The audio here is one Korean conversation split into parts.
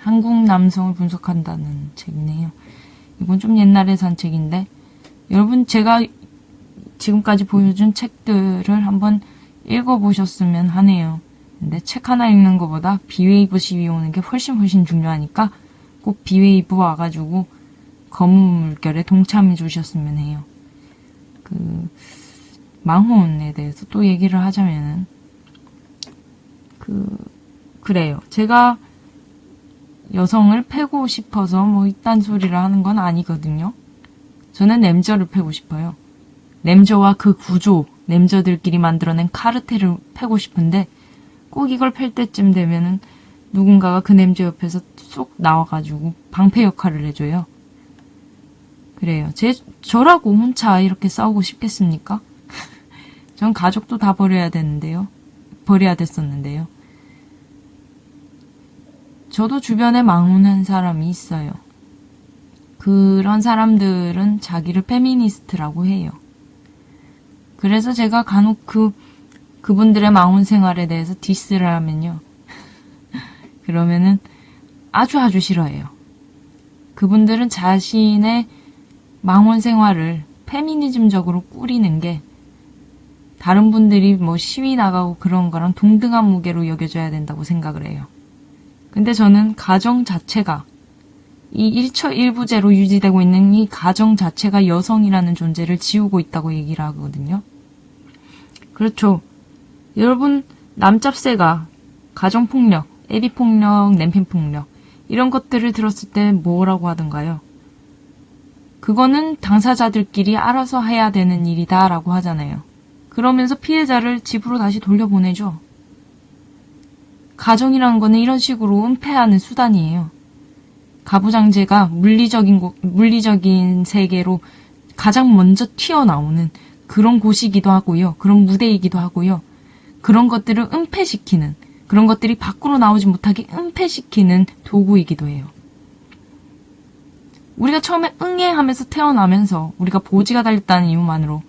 한국 남성을 분석한다는 책이네요. 이건 좀 옛날에 산 책인데 여러분 제가 지금까지 보여준 책들을 한번 읽어보셨으면 하네요. 근데 책 하나 읽는 것보다 비웨이브 시위 오는 게 훨씬 중요하니까 꼭 비웨이브 와가지고 검은 물결에 동참해 주셨으면 해요. 망혼에 대해서 또 얘기를 하자면은 그래요. 제가 여성을 패고 싶어서 뭐 이딴 소리를 하는 건 아니거든요. 저는 램저를 패고 싶어요. 램저와 그 구조, 램저들끼리 만들어낸 카르텔을 패고 싶은데 꼭 이걸 팰 때쯤 되면은 누군가가 그 램저 옆에서 쏙 나와가지고 방패 역할을 해줘요. 그래요. 저라고 혼자 이렇게 싸우고 싶겠습니까? 전 가족도 다 버려야 됐었는데요. 저도 주변에 망혼한 사람이 있어요. 그런 사람들은 자기를 페미니스트라고 해요. 그래서 제가 간혹 그분들의 망혼 생활에 대해서 디스를 하면요. 그러면은 아주 싫어해요. 그분들은 자신의 망혼 생활을 페미니즘적으로 꾸리는 게 다른 분들이 뭐 시위 나가고 그런 거랑 동등한 무게로 여겨져야 된다고 생각을 해요. 근데 저는 가정 자체가 이 일처일부제로 유지되고 있는 이 가정 자체가 여성이라는 존재를 지우고 있다고 얘기를 하거든요. 그렇죠. 여러분 남짭새가 가정폭력, 애비폭력, 남편폭력 이런 것들을 들었을 때 뭐라고 하던가요? 그거는 당사자들끼리 알아서 해야 되는 일이다 라고 하잖아요. 그러면서 피해자를 집으로 다시 돌려보내죠. 가정이라는 거는 이런 식으로 은폐하는 수단이에요. 가부장제가 물리적인 세계로 가장 먼저 튀어나오는 그런 곳이기도 하고요. 그런 무대이기도 하고요. 그런 것들을 은폐시키는, 그런 것들이 밖으로 나오지 못하게 은폐시키는 도구이기도 해요. 우리가 처음에 응애하면서 태어나면서 우리가 보지가 달렸다는 이유만으로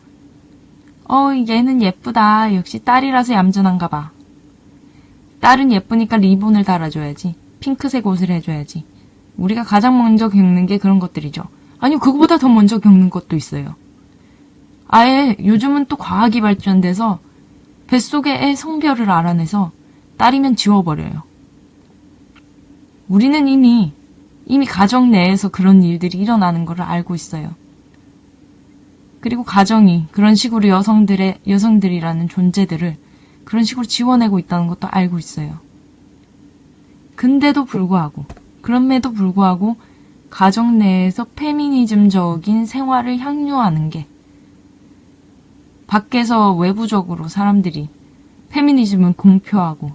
얘는 예쁘다. 역시 딸이라서 얌전한가 봐. 딸은 예쁘니까 리본을 달아줘야지. 핑크색 옷을 해줘야지. 우리가 가장 먼저 겪는 게 그런 것들이죠. 아니요, 그거보다 더 먼저 겪는 것도 있어요. 아예 요즘은 또 과학이 발전돼서 뱃속의 애 성별을 알아내서 딸이면 지워버려요. 우리는 이미 가정 내에서 그런 일들이 일어나는 걸 알고 있어요. 그리고 가정이 그런 식으로 여성들이라는 존재들을 그런 식으로 지워내고 있다는 것도 알고 있어요. 그럼에도 불구하고 가정 내에서 페미니즘적인 생활을 향유하는 게 밖에서 외부적으로 사람들이 페미니즘은 공표하고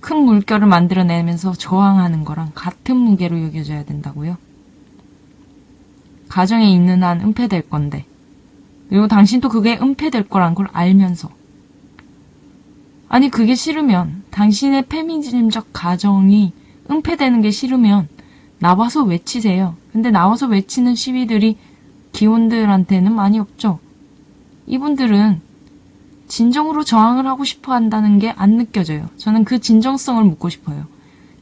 큰 물결을 만들어내면서 저항하는 거랑 같은 무게로 여겨져야 된다고요? 가정에 있는 한 은폐될 건데 그리고 당신도 그게 은폐될 거란 걸 알면서 아니 그게 싫으면 당신의 페미니즘적 가정이 은폐되는 게 싫으면 나와서 외치세요. 근데 나와서 외치는 시위들이 기혼들한테는 많이 없죠. 이분들은 진정으로 저항을 하고 싶어 한다는 게 안 느껴져요. 저는 그 진정성을 묻고 싶어요.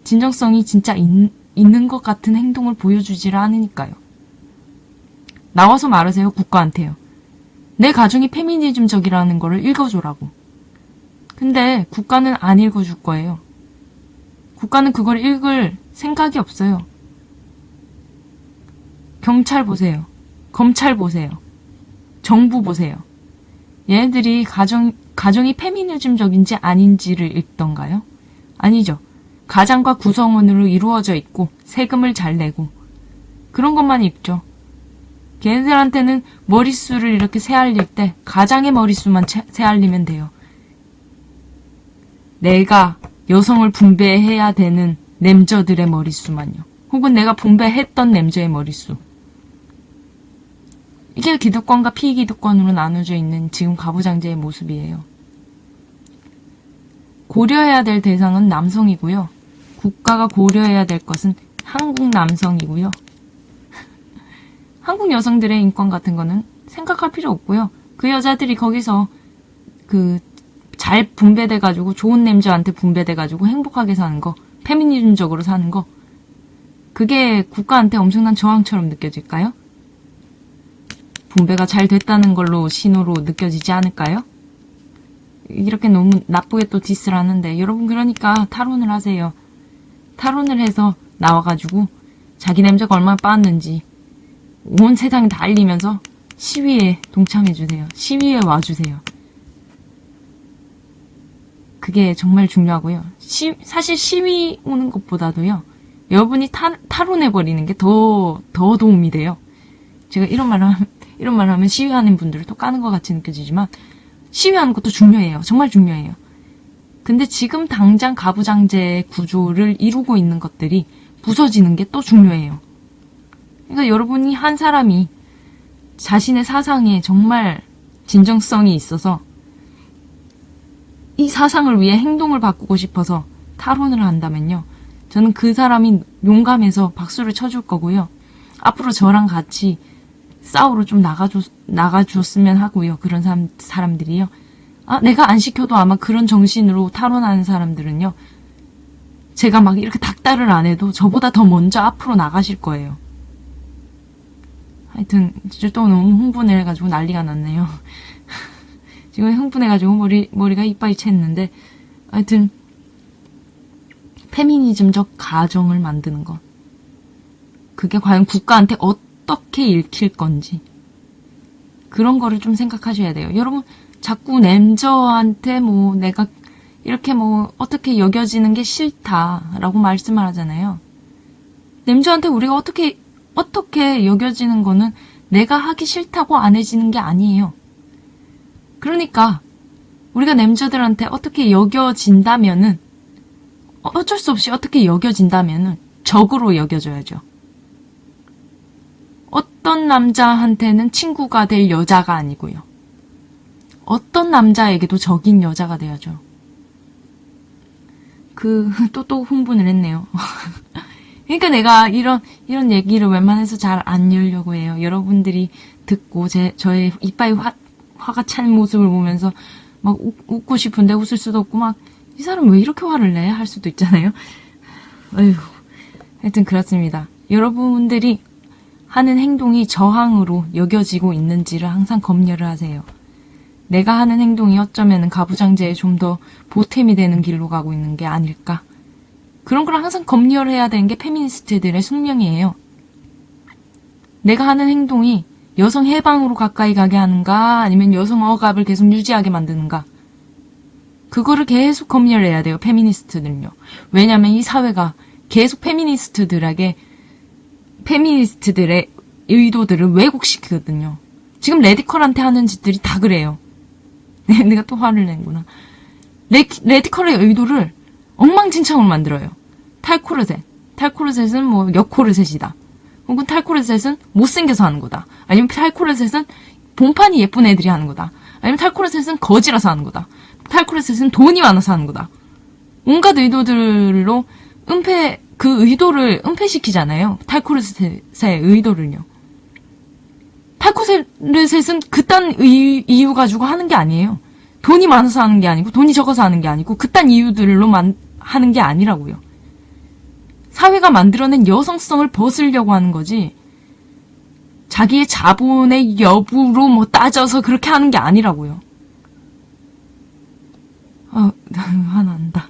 진정성이 진짜 있는 것 같은 행동을 보여주지를 않으니까요. 나와서 말하세요. 국가한테요. 내 가정이 페미니즘적이라는 거를 읽어줘라고. 근데 국가는 안 읽어줄 거예요. 국가는 그걸 읽을 생각이 없어요. 경찰 보세요. 검찰 보세요. 정부 보세요. 얘네들이 가정이 페미니즘적인지 아닌지를 읽던가요? 아니죠. 가장과 구성원으로 이루어져 있고 세금을 잘 내고 그런 것만 읽죠. 걔네들한테는 머릿수를 이렇게 새알릴 때 가장의 머릿수만 새알리면 돼요. 내가 여성을 분배해야 되는 램저들의 머릿수만요. 혹은 내가 분배했던 램저의 머릿수. 이게 기득권과 피기득권으로 나눠져 있는 지금 가부장제의 모습이에요. 고려해야 될 대상은 남성이고요. 국가가 고려해야 될 것은 한국 남성이고요. 한국 여성들의 인권 같은 거는 생각할 필요 없고요. 그 여자들이 거기서 잘 분배돼가지고 좋은 램저한테 분배돼가지고 행복하게 사는 거, 페미니즘적으로 사는 거 그게 국가한테 엄청난 저항처럼 느껴질까요? 분배가 잘 됐다는 걸로 신호로 느껴지지 않을까요? 이렇게 너무 나쁘게 또 디스를 하는데, 여러분 그러니까 탈원을 하세요. 탈원을 해서 나와가지고 자기 냄새가 얼마나 빠았는지 온 세상에 다 알리면서 시위에 동참해주세요. 시위에 와주세요. 그게 정말 중요하고요. 사실 시위 오는 것보다도요, 여러분이 탈원해버리는 게 더 도움이 돼요. 제가 이런 말 하면 시위하는 분들을 또 까는 것 같이 느껴지지만, 시위하는 것도 중요해요. 정말 중요해요. 근데 지금 당장 가부장제 구조를 이루고 있는 것들이 부서지는 게 또 중요해요. 그러니까 여러분이 한 사람이 자신의 사상에 정말 진정성이 있어서 이 사상을 위해 행동을 바꾸고 싶어서 탈원을 한다면요, 저는 그 사람이 용감해서 박수를 쳐줄 거고요. 앞으로 저랑 같이 싸우러 좀 나가줬으면 하고요. 그런 사람들이요. 내가 안 시켜도 아마 그런 정신으로 탈원하는 사람들은요, 제가 막 이렇게 닥달을 안 해도 저보다 더 먼저 앞으로 나가실 거예요. 하여튼 진짜 또 너무 흥분을 해가지고 난리가 났네요. 지금 흥분해가지고 머리가 이빨이 챘는데, 하여튼 페미니즘적 가정을 만드는 것, 그게 과연 국가한테 어떻게 읽힐 건지, 그런 거를 좀 생각하셔야 돼요. 여러분 자꾸 램저한테 내가 이렇게 어떻게 여겨지는 게 싫다라고 말씀을 하잖아요. 램저한테 우리가 어떻게 여겨지는 거는 내가 하기 싫다고 안 해지는 게 아니에요. 그러니까 우리가 램저들한테 어떻게 여겨진다면은, 어쩔 수 없이 어떻게 여겨진다면은 적으로 여겨져야죠. 어떤 남자한테는 친구가 될 여자가 아니고요. 어떤 남자에게도 적인 여자가 돼야죠. 또 흥분을 했네요. 그러니까 내가 이런 얘기를 웬만해서 잘 안 열려고 해요. 여러분들이 듣고 저의 이빨이 화가 찬 모습을 보면서 막 웃고 싶은데 웃을 수도 없고, 막 이 사람 왜 이렇게 화를 내? 할 수도 있잖아요. 어휴, 하여튼 그렇습니다. 여러분들이 하는 행동이 저항으로 여겨지고 있는지를 항상 검열을 하세요. 내가 하는 행동이 어쩌면 가부장제에 좀 더 보탬이 되는 길로 가고 있는 게 아닐까. 그런 걸 항상 검열해야 되는 게 페미니스트들의 숙명이에요. 내가 하는 행동이 여성 해방으로 가까이 가게 하는가, 아니면 여성 억압을 계속 유지하게 만드는가. 그거를 계속 검열해야 돼요, 페미니스트들은요. 왜냐면 이 사회가 계속 페미니스트들의 의도들을 왜곡시키거든요. 지금 레디컬한테 하는 짓들이 다 그래요. 내가 또 화를 낸구나. 레디컬의 의도를 엉망진창으로 만들어요. 탈코르셋은 여코르셋이다. 혹은 탈코르셋은 못생겨서 하는 거다. 아니면 탈코르셋은 본판이 예쁜 애들이 하는 거다. 아니면 탈코르셋은 거지라서 하는 거다. 탈코르셋은 돈이 많아서 하는 거다. 온갖 의도들로 그 의도를 은폐시키잖아요. 탈코르셋의 의도를요. 탈코르셋은 그딴 이유 가지고 하는 게 아니에요. 돈이 많아서 하는 게 아니고, 돈이 적어서 하는 게 아니고, 그딴 이유들로 하는 게 아니라고요. 사회가 만들어낸 여성성을 벗으려고 하는 거지, 자기의 자본의 여부로 따져서 그렇게 하는 게 아니라고요. 화난다.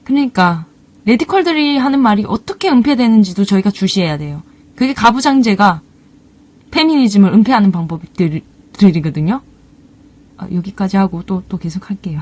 그러니까 레디컬들이 하는 말이 어떻게 은폐되는지도 저희가 주시해야 돼요. 그게 가부장제가 페미니즘을 은폐하는 방법들이거든요. 여기까지 하고 또 계속 할게요.